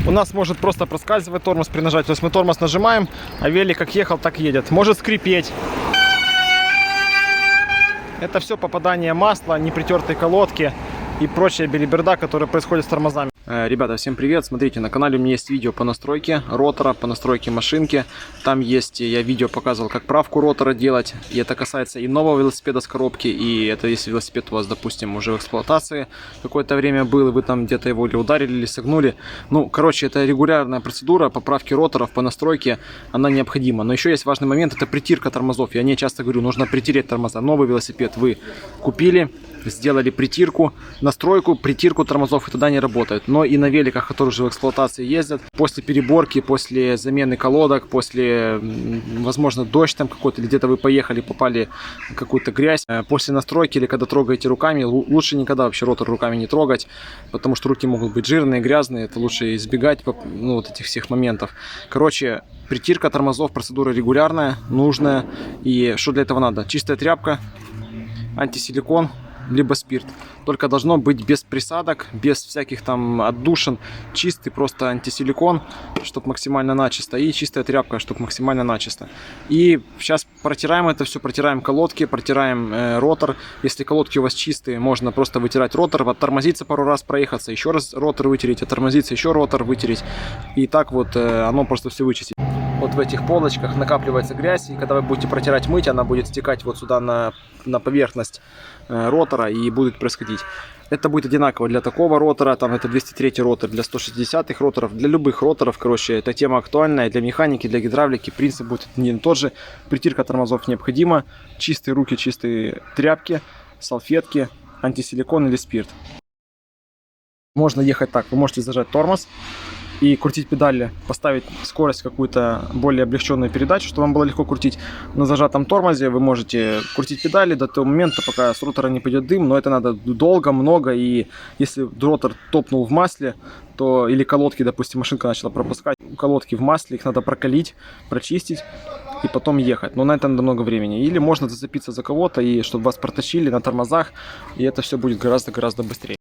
у нас может просто проскальзывать тормоз при нажатии. То есть мы тормоз нажимаем, а велик как ехал, так и едет. Может скрипеть. Это все попадание масла, непритертые колодки и прочая белиберда, которая происходит с тормозами. Ребята, всем привет! Смотрите, на канале у меня есть видео по настройке ротора, по настройке машинки. Там есть, я видео показывал, как правку ротора делать. И это касается и нового велосипеда с коробки, и это если велосипед у вас, допустим, уже в эксплуатации какое-то время был, и вы там где-то его или ударили, или согнули. Ну, короче, это регулярная процедура поправки роторов по настройке, она необходима. Но еще есть важный момент, это притирка тормозов. Я не часто говорю, нужно притереть тормоза. Новый велосипед вы купили, сделали притирку, настройку, притирку тормозов, и тогда не работает. Но и на великах, которые уже в эксплуатации ездят, после переборки, после замены колодок, после, возможно, дождь там какой-то, или где-то вы поехали, попали в какую-то грязь, после настройки или когда трогаете руками, лучше никогда вообще ротор руками не трогать, потому что руки могут быть жирные, грязные, это лучше избегать, ну, вот этих всех моментов. Короче, притирка тормозов, процедура регулярная, нужная. И что для этого надо? Чистая тряпка, антисиликон, либо спирт. Только должно быть без присадок, без всяких там отдушин. Чистый просто антисиликон, чтобы максимально начисто. И чистая тряпка, чтобы максимально начисто. И сейчас протираем это все, протираем колодки, протираем ротор. Если колодки у вас чистые, можно просто вытирать ротор, оттормозиться пару раз, проехаться, еще раз ротор вытереть, оттормозиться, еще ротор вытереть. И так вот оно просто все вычистит. Вот в этих полочках накапливается грязь, и когда вы будете протирать, мыть, она будет стекать вот сюда на поверхность ротора и будет происходить. Это будет одинаково для такого ротора, там это 203 ротор, для 160-х роторов, для любых роторов, короче, эта тема актуальная для механики, для гидравлики, принцип будет не тот же. Притирка тормозов необходима, чистые руки, чистые тряпки, салфетки, антисиликон или спирт. Можно ехать так, вы можете зажать тормоз и крутить педали, поставить скорость какую-то более облегченную передачу, чтобы вам было легко крутить. На зажатом тормозе вы можете крутить педали до того момента, пока с ротора не пойдет дым, но это надо долго, много, и если ротор топнул в масле, то или колодки, допустим, машинка начала пропускать, колодки в масле, их надо прокалить, прочистить и потом ехать. Но на это надо много времени. Или можно зацепиться за кого-то, и чтобы вас протащили на тормозах, и это все будет гораздо-гораздо быстрее.